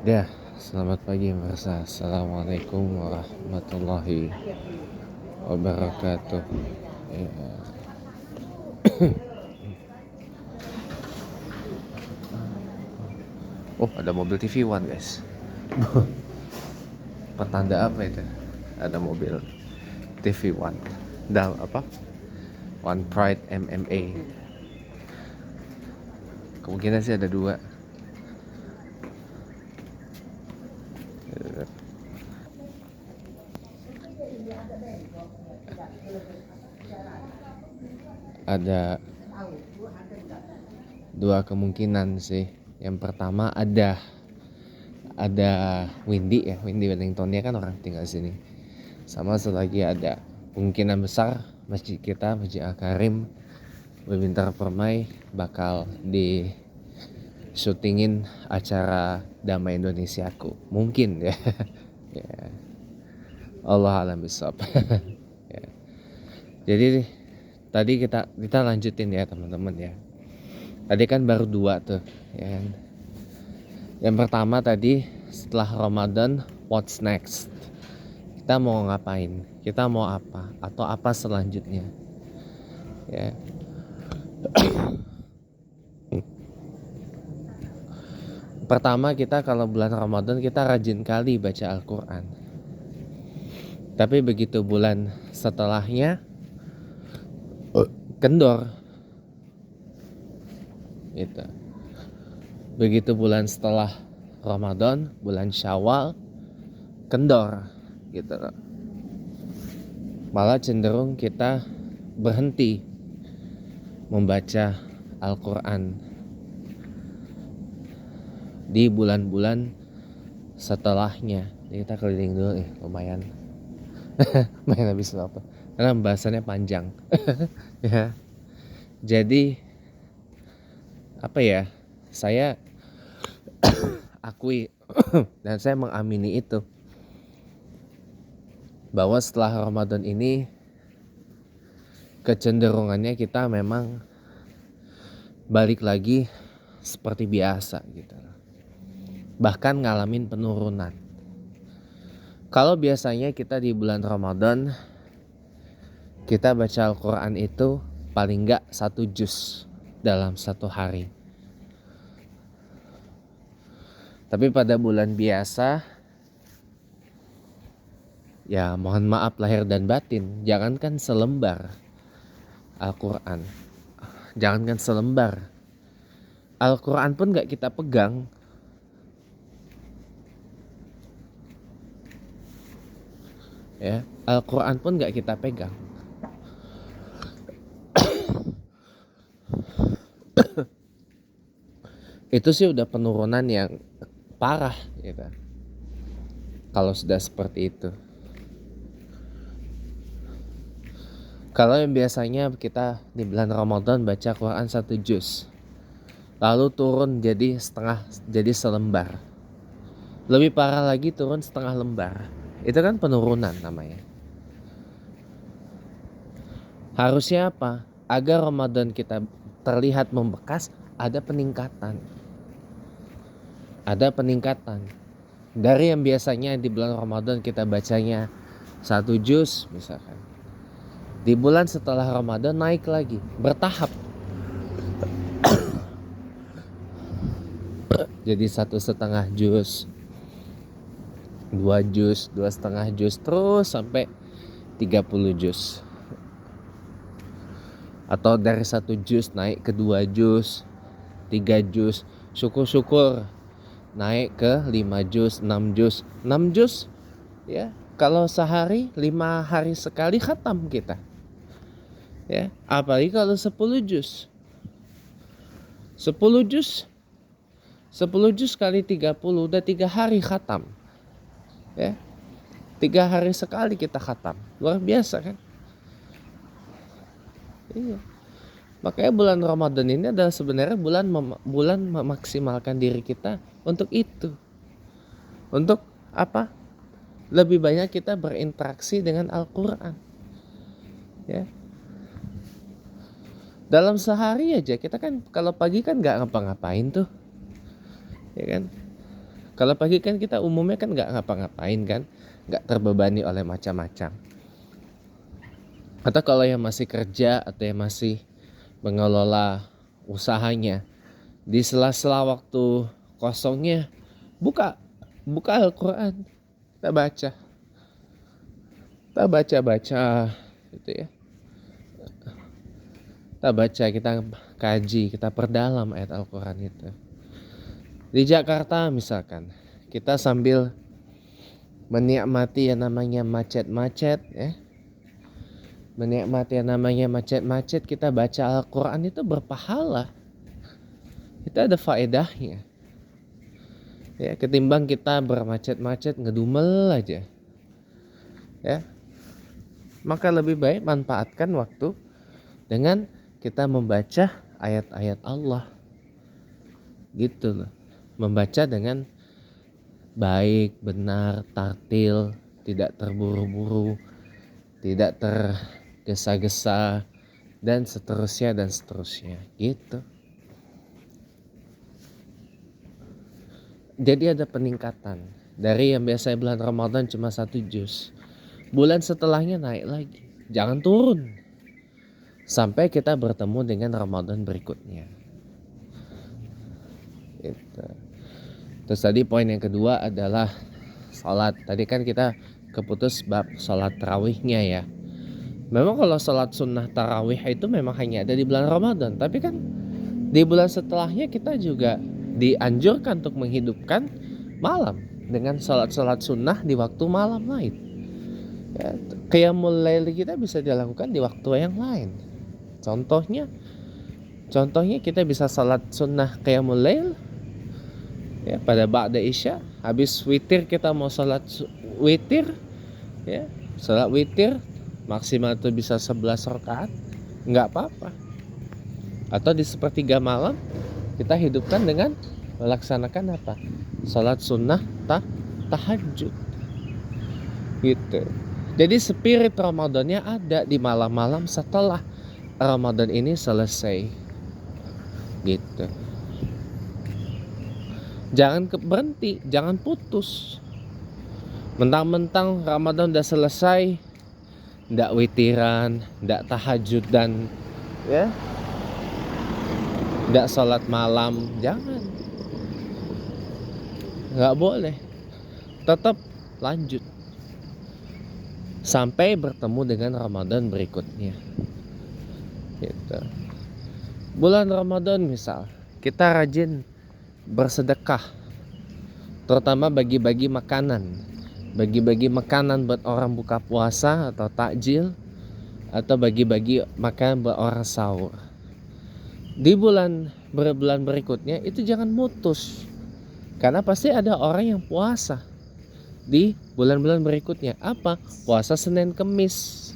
Ya, selamat pagi Mirsa. Assalamualaikum warahmatullahi wabarakatuh. Ya. Oh, ada mobil TV One guys. Pertanda apa itu? Ada mobil TV One. Dan apa? One Pride MMA. Kemungkinan sih ada dua. Ada dua kemungkinan sih. Yang pertama ada Windy ya, Windy Wellington, dia kan orang tinggal sini. Sama satu lagi ada kemungkinan besar masjid kita, Masjid Al-Karim Bebintar Permai bakal di syutingin acara Damai Indonesiaku. Mungkin ya. Ya. Allah alam bisawab. Ya. Jadi tadi kita lanjutin ya teman-teman ya. Tadi kan baru dua tuh ya kan. Yang pertama tadi setelah Ramadan, what's next? Kita mau ngapain? Kita mau apa? Atau apa selanjutnya? Ya. Pertama, kita kalau bulan Ramadan kita rajin kali baca Al-Quran. Tapi begitu bulan setelahnya kendor gitu. Begitu bulan setelah Ramadan, bulan Syawal kendor gitu. Malah cenderung kita berhenti membaca Al-Quran di bulan-bulan setelahnya. Jadi kita keliling dulu lumayan. Lumayan habis waktu. Karena pembahasannya panjang. Ya. Jadi apa ya? Saya akui dan saya mengamini itu, bahwa setelah Ramadan ini kecenderungannya kita memang balik lagi seperti biasa gitu. Bahkan ngalamin penurunan. Kalau biasanya kita di bulan Ramadan kita baca Al-Quran itu paling enggak 1 juz dalam 1 hari. Tapi pada bulan biasa, ya mohon maaf lahir dan batin, jangankan selembar Al-Quran, jangankan selembar, Al-Quran pun gak kita pegang. Ya, Al-Quran pun gak kita pegang. Itu sih udah penurunan yang parah gitu. Kalau sudah seperti itu. Kalau yang biasanya kita di bulan Ramadan baca Quran 1 juz, lalu turun jadi setengah, jadi selembar. Lebih parah lagi turun setengah lembar. Itu kan penurunan namanya. Harusnya apa? Agar Ramadan kita terlihat membekas, ada peningkatan. Ada peningkatan. Dari yang biasanya di bulan Ramadan kita bacanya 1 juz misalkan, di bulan setelah Ramadan naik lagi, bertahap. Jadi 1,5 juz, 2 juz, 2,5 juz, terus sampai 30 juz. Atau dari 1 juz naik ke 2 juz, 3 juz, syukur-syukur naik ke 5 juz, 6 juz. 6 juz ya, kalau sehari 5 hari sekali khatam kita. Ya, apalagi kalau 10 juz. 10 juz 10 juz kali 30 udah 3 hari khatam. Ya. 3 hari sekali kita khatam. Luar biasa kan? Iya. Makanya bulan Ramadan ini adalah sebenarnya bulan memaksimalkan diri kita untuk itu. Untuk apa? Lebih banyak kita berinteraksi dengan Al-Quran. Ya. Dalam sehari aja kita kan kalau pagi kan nggak ngapa-ngapain tuh, ya kan? Kalau pagi kan kita umumnya kan nggak ngapa-ngapain kan, nggak terbebani oleh macam-macam. Atau kalau yang masih kerja atau yang masih mengelola usahanya, di sela-sela waktu kosongnya buka Al-Quran, kita baca gitu ya. Kita baca, kita kaji, kita perdalam ayat Al-Quran itu. Di Jakarta misalkan, kita sambil menikmati yang namanya macet-macet ya. Menikmati yang namanya macet-macet, kita baca Al-Quran itu berpahala. Itu ada faedahnya. Ya, ketimbang kita bermacet-macet ngedumel aja. Ya. Maka lebih baik manfaatkan waktu dengan kita membaca ayat-ayat Allah. Gitu loh. Membaca dengan baik, benar, tartil, tidak terburu-buru, tidak tergesa-gesa, dan seterusnya gitu. Jadi ada peningkatan dari yang biasanya bulan Ramadan cuma 1 juz, bulan setelahnya naik lagi, jangan turun sampai kita bertemu dengan Ramadan berikutnya gitu. Terus tadi poin yang kedua adalah sholat. Tadi kan kita keputus bab sholat tarawihnya ya. Memang kalau sholat sunnah tarawih itu memang hanya ada di bulan Ramadan, tapi kan di bulan setelahnya kita juga dianjurkan untuk menghidupkan malam dengan sholat-sholat sunnah di waktu malam lain ya. Qiyamul lail kita bisa dilakukan di waktu yang lain. Contohnya kita bisa sholat sunnah qiyamul lail ya pada ba'da isya, habis witir kita mau sholat witir ya, sholat witir maksimal itu bisa 11 rakaat, nggak apa-apa. Atau di sepertiga malam kita hidupkan dengan melaksanakan apa? Sholat sunnah tahajud gitu. Jadi spirit Ramadannya ada di malam-malam setelah Ramadan ini selesai gitu. Jangan berhenti, jangan putus. Mentang-mentang Ramadan udah selesai, ndak witiran, ndak tahajud dan ya, ndak sholat malam, jangan. Nggak boleh. Tetap lanjut sampai bertemu dengan Ramadan berikutnya. Gitu. Bulan Ramadan misal, kita rajin bersedekah, terutama bagi-bagi makanan buat orang buka puasa atau takjil, atau bagi-bagi makanan buat orang sahur. Di bulan berikutnya itu jangan mutus, karena pasti ada orang yang puasa di bulan-bulan berikutnya. Apa? Puasa Senin Kemis,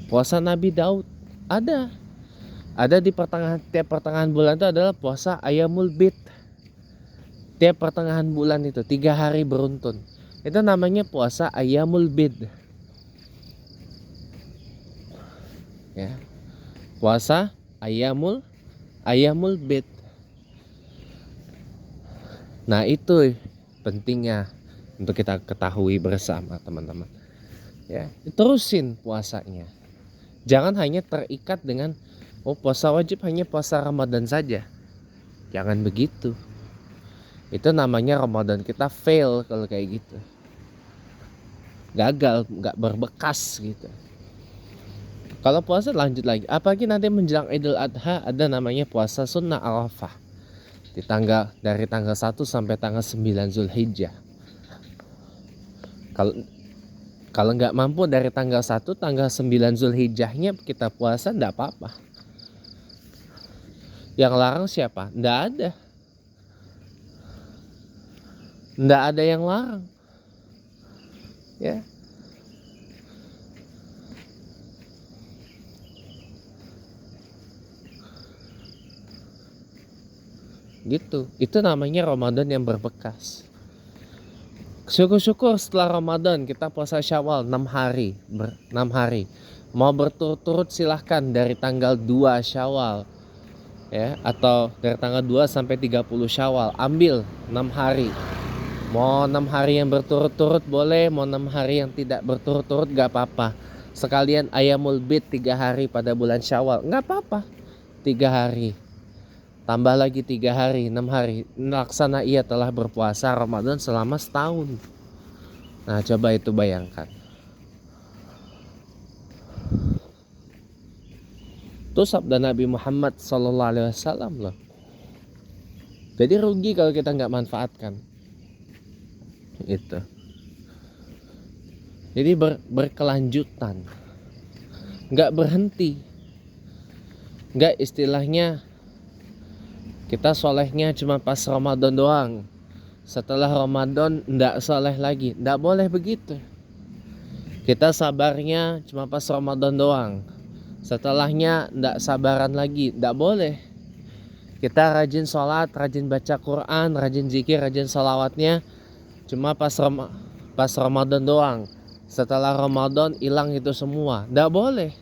puasa Nabi Daud. Ada di tiap pertengahan bulan itu adalah puasa Ayyamul Bid. Tiap pertengahan bulan itu 3 hari beruntun. Itu namanya puasa Ayyamul Bid. Ya. Puasa Ayyamul Bid. Nah, itu pentingnya untuk kita ketahui bersama teman-teman. Ya, terusin puasanya. Jangan hanya terikat dengan puasa wajib hanya puasa Ramadan saja. Jangan begitu. Itu namanya Ramadan kita fail kalau kayak gitu. Gagal, nggak berbekas gitu. Kalau puasa lanjut lagi. Apalagi nanti menjelang Idul Adha ada namanya puasa sunnah Arafah. Dari tanggal 1 sampai tanggal 9 Zulhijjah. Kalau nggak mampu dari tanggal 1, tanggal 9 Zulhijjahnya kita puasa, nggak apa-apa. Yang larang siapa? Nggak ada yang larang. Ya. Gitu. Itu namanya Ramadan yang berbekas. Syukur-syukur setelah Ramadan kita puasa Syawal 6 hari. Mau berturut-turut silahkan dari tanggal 2 Syawal ya, atau dari tanggal 2 sampai 30 Syawal, ambil 6 hari. Mau 6 hari yang berturut-turut boleh, mau 6 hari yang tidak berturut-turut gak apa-apa. Sekalian Ayamul Bid 3 hari pada bulan Syawal, gak apa-apa. 3 hari. Tambah lagi 3 hari, 6 hari. Laksana ia telah berpuasa Ramadan selama setahun. Nah, coba itu bayangkan. Itu sabda Nabi Muhammad SAW loh. Jadi rugi kalau kita nggak manfaatkan itu. Jadi berkelanjutan, nggak berhenti, nggak istilahnya kita solehnya cuma pas Ramadan doang. Setelah Ramadan nggak soleh lagi, nggak boleh begitu. Kita sabarnya cuma pas Ramadan doang. Setelahnya nggak sabaran lagi, nggak boleh. Kita rajin sholat, rajin baca Quran, rajin zikir, rajin sholawatnya cuma pas Ramadan doang. Setelah Ramadan hilang itu semua, nggak boleh.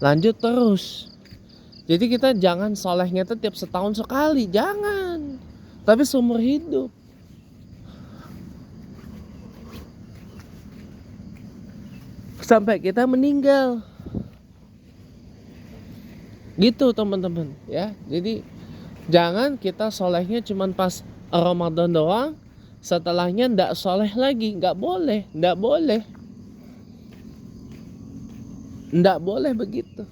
Lanjut terus. Jadi kita jangan solehnya itu tiap setahun sekali, jangan. Tapi seumur hidup. Sampai kita meninggal. Gitu teman-teman ya. Jadi jangan kita solehnya cuma pas Ramadan doang, setelahnya ndak soleh lagi. Nggak boleh, ndak boleh. Ndak boleh begitu.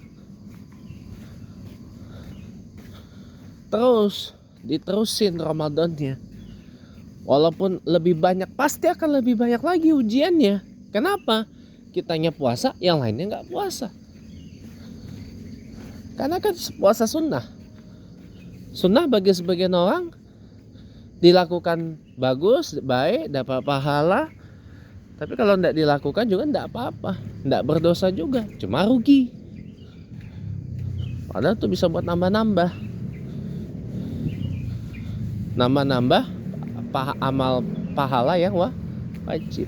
Terus diterusin Ramadannya. Walaupun lebih banyak, pasti akan lebih banyak lagi ujiannya. Kenapa? Kitanya puasa, yang lainnya nggak puasa. Karena kan puasa sunnah. Sunnah bagi sebagian orang dilakukan bagus, baik, dapat pahala. Tapi kalau tidak dilakukan juga tidak apa-apa, tidak berdosa juga, cuma rugi. Padahal tuh bisa buat nambah-nambah amal pahala yang wajib.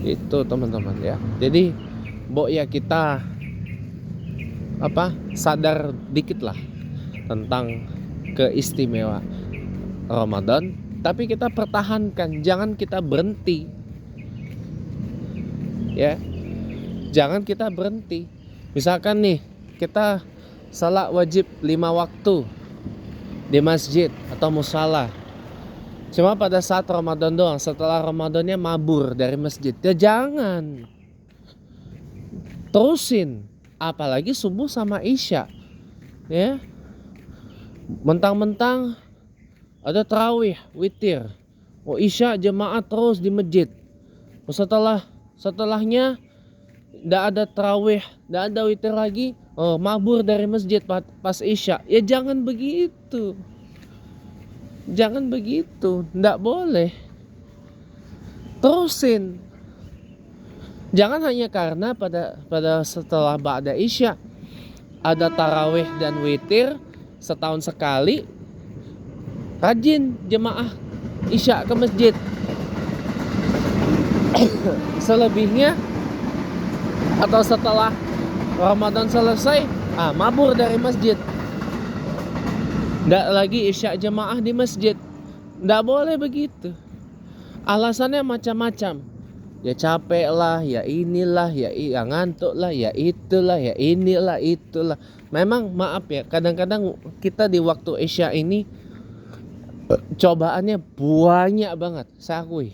Itu teman-teman ya. Jadi ya kita sadar dikit lah tentang keistimewaan Ramadan, tapi kita pertahankan, jangan kita berhenti ya, jangan kita berhenti. Misalkan nih kita salat wajib 5 waktu di masjid atau musala, cuma pada saat Ramadan doang, setelah Ramadannya mabur dari masjid, ya jangan, terusin. Apalagi subuh sama isya ya, mentang-mentang ada tarawih, witir, isya jemaah terus di masjid, setelahnya tidak ada tarawih, tidak ada witir lagi, mabur dari masjid pas isya. Ya jangan begitu, tidak boleh. Terusin. Jangan hanya karena pada setelah ba'da isya ada tarawih dan witir setahun sekali, rajin jemaah isya ke masjid. Selebihnya atau setelah Ramadan selesai, mabur dari masjid. Nggak lagi isya jemaah di masjid. Nggak boleh begitu. Alasannya macam-macam. Ya capek lah, ya inilah, ya ngantuk lah, ya itulah, ya inilah, itulah. Memang maaf ya, kadang-kadang kita di waktu isya ini cobaannya banyak banget, saya akui.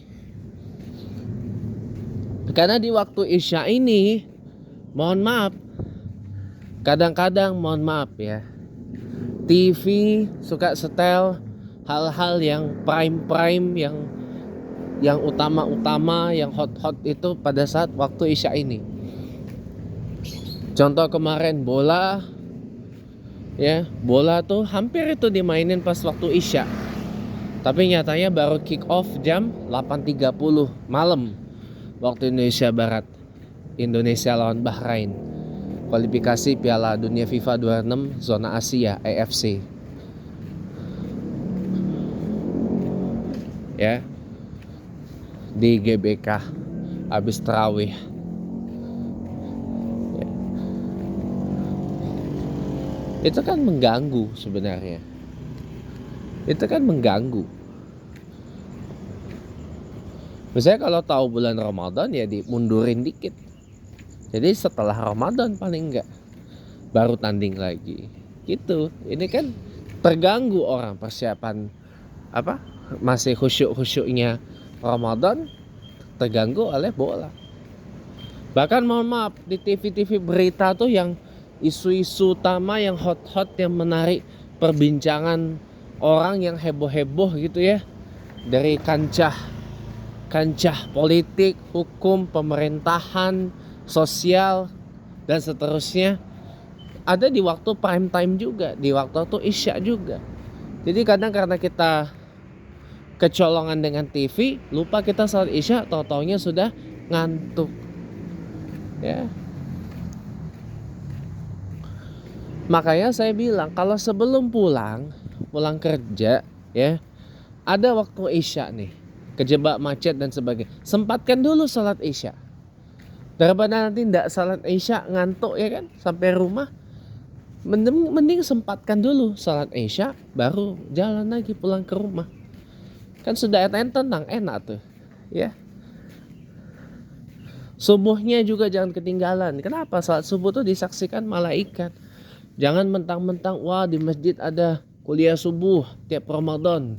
Karena di waktu isya ini, mohon maaf, kadang-kadang mohon maaf ya, TV suka setel hal-hal yang prime, yang utama, yang hot itu pada saat waktu isya ini. Contoh kemarin bola tuh hampir itu dimainin pas waktu isya. Tapi nyatanya baru kick off jam 8.30 malam waktu Indonesia Barat. Indonesia lawan Bahrain. Kualifikasi Piala Dunia FIFA 26 zona Asia AFC. Ya. Di GBK habis tarawih ya. Itu kan mengganggu sebenarnya. Itu kan mengganggu. Misalnya kalau tahu bulan Ramadan ya dimundurin dikit. Jadi setelah Ramadan paling enggak baru tanding lagi. Gitu. Ini kan terganggu orang persiapan apa? Masih khusyuk-khusyuknya Ramadan terganggu oleh bola. Bahkan mohon maaf di TV-TV berita tuh yang isu-isu utama yang hot-hot yang menarik perbincangan orang yang heboh-heboh gitu ya, dari kancah politik, hukum, pemerintahan, sosial dan seterusnya, ada di waktu prime time juga, di waktu Isya juga. Jadi kadang karena kita kecolongan dengan TV, lupa kita salat Isya, tahu-taunya sudah ngantuk. Ya. Makanya saya bilang kalau sebelum pulang kerja ya, ada waktu Isya nih, kejebak macet dan sebagainya, sempatkan dulu salat Isya. Daripada nanti tidak salat Isya ngantuk ya kan sampai rumah, mending sempatkan dulu salat Isya baru jalan lagi pulang ke rumah. Kan sudah tenang, enak tuh ya. Subuhnya juga jangan ketinggalan. Kenapa? Salat subuh tuh disaksikan malaikat. Jangan mentang-mentang wah di masjid ada kuliah subuh tiap Ramadan,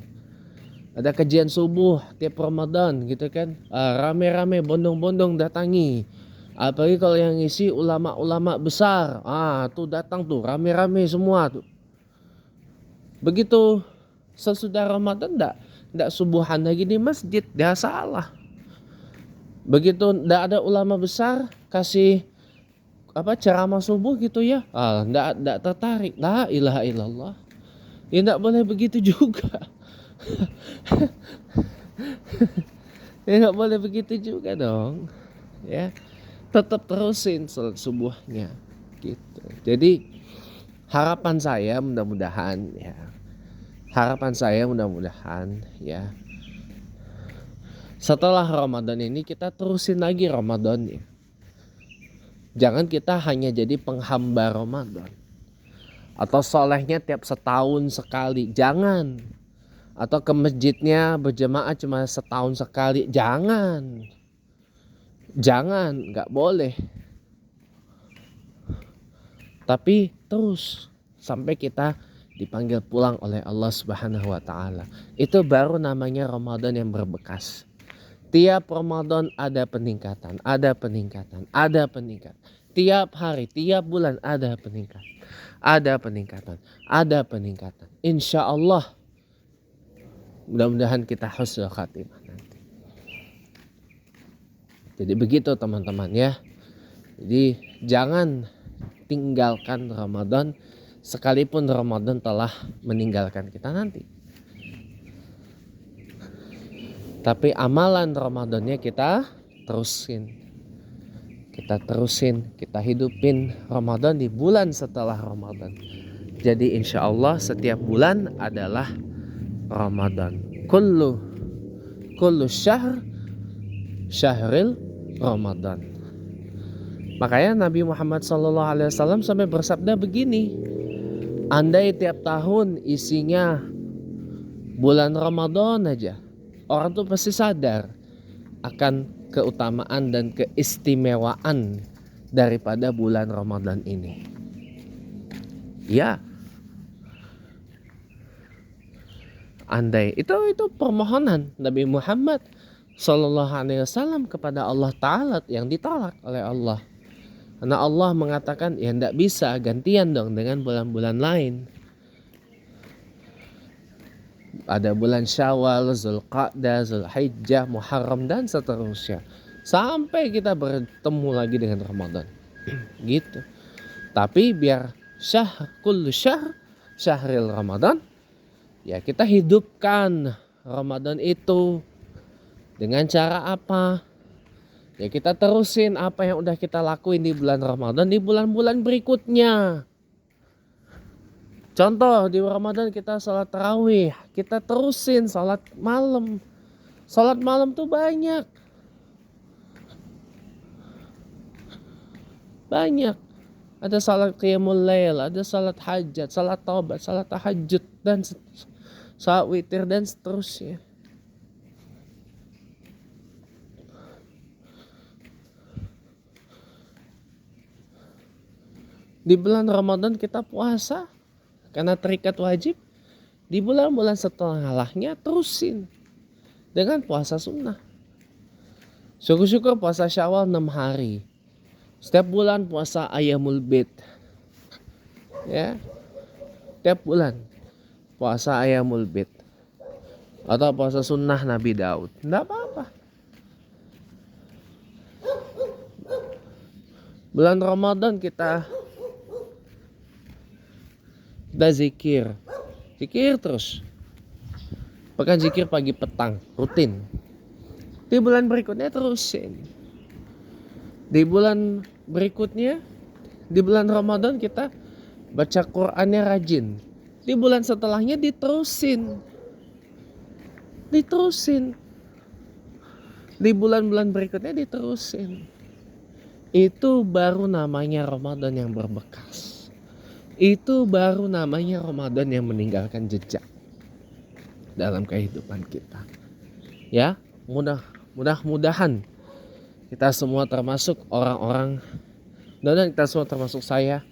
ada kajian subuh tiap Ramadan gitu kan, rame-rame bondong-bondong datangi. Apalagi kalau yang ngisi ulama-ulama besar, tuh datang tuh rame-rame semua tuh. Begitu sesudah Ramadan ndak subuhan lagi di masjid, dia salah. Begitu ndak ada ulama besar kasih ceramah subuh gitu ya, ndak tertarik. La ilaha illallah. Ya ndak boleh begitu juga. Ya nggak boleh begitu juga dong ya, tetap terusin salat subuhnya gitu. Jadi harapan saya mudah-mudahan ya setelah Ramadan ini kita terusin lagi Ramadannya. Jangan kita hanya jadi penghamba Ramadan atau solehnya tiap setahun sekali, jangan. Atau ke masjidnya berjamaah cuma setahun sekali, jangan, nggak boleh. Tapi terus sampai kita dipanggil pulang oleh Allah Subhanahu wa taala. Itu baru namanya Ramadan yang berbekas. Tiap Ramadan ada peningkatan. Tiap hari, tiap bulan ada peningkatan. Insya Allah mudah-mudahan kita husnul khatimah nanti. Jadi begitu teman-teman ya. Jadi jangan tinggalkan Ramadan sekalipun Ramadan telah meninggalkan kita nanti. Tapi amalan Ramadannya kita terusin. Kita hidupin Ramadan di bulan setelah Ramadan. Jadi insya Allah setiap bulan adalah Ramadan. Kullu syahril Ramadan. Makanya Nabi Muhammad SAW sampai bersabda begini, andai tiap tahun isinya bulan Ramadan aja, orang tuh pasti sadar akan keutamaan dan keistimewaan daripada bulan Ramadan ini. Ya, andai itu permohonan Nabi Muhammad SAW kepada Allah Ta'ala yang ditolak oleh Allah. Karena Allah mengatakan ya tidak bisa gantian dong dengan bulan-bulan lain. Ada bulan Syawal, Zulqa'dah, Zulhijjah, Muharram dan seterusnya. Sampai kita bertemu lagi dengan Ramadan. Gitu. Tapi biar kullu syahril Ramadan, ya kita hidupkan Ramadan itu dengan cara apa? Ya kita terusin apa yang udah kita lakuin di bulan Ramadan di bulan-bulan berikutnya. Contoh di Ramadan kita sholat tarawih, kita terusin sholat malam. Sholat malam tuh banyak. ada salat qiyamul lail, ada salat hajat, salat taubat, salat tahajud, dan salat witir dan seterusnya. Di bulan Ramadan kita puasa karena terikat wajib. Di bulan-bulan setelahnya terusin dengan puasa sunnah. Syukur-syukur puasa Syawal 6 hari. Setiap bulan puasa Ayyamul Bid. Ya. Setiap bulan puasa Ayyamul Bid. Atau puasa sunnah Nabi Daud. Enggak apa-apa. Bulan Ramadan kita zikir. Zikir terus. Bahkan zikir pagi petang, rutin. Di bulan berikutnya terusin. Di bulan berikutnya, di bulan Ramadan kita baca Qur'annya rajin. Di bulan setelahnya diterusin. Diterusin. Di bulan-bulan berikutnya diterusin. Itu baru namanya Ramadan yang berbekas. Itu baru namanya Ramadan yang meninggalkan jejak dalam kehidupan kita. Ya, mudah-mudahan kita semua termasuk orang-orang, dan kita semua termasuk saya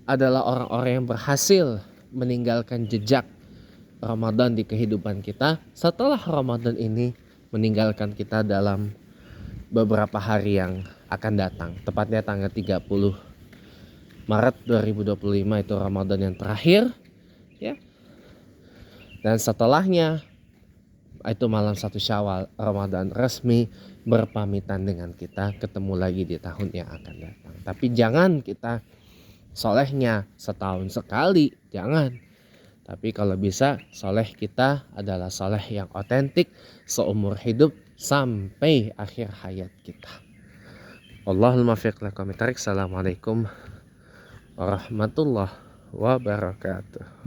adalah orang-orang yang berhasil meninggalkan jejak Ramadan di kehidupan kita setelah Ramadan ini meninggalkan kita dalam beberapa hari yang akan datang. Tepatnya tanggal 30 Maret 2025 itu Ramadan yang terakhir, ya. Dan setelahnya itu malam 1 Syawal, Ramadan resmi berpamitan dengan kita, ketemu lagi di tahun yang akan datang. Tapi jangan kita solehnya setahun sekali, jangan. Tapi kalau bisa soleh kita adalah soleh yang otentik seumur hidup sampai akhir hayat kita. Wallahul muwaffiq. Assalamualaikum warahmatullahi wabarakatuh.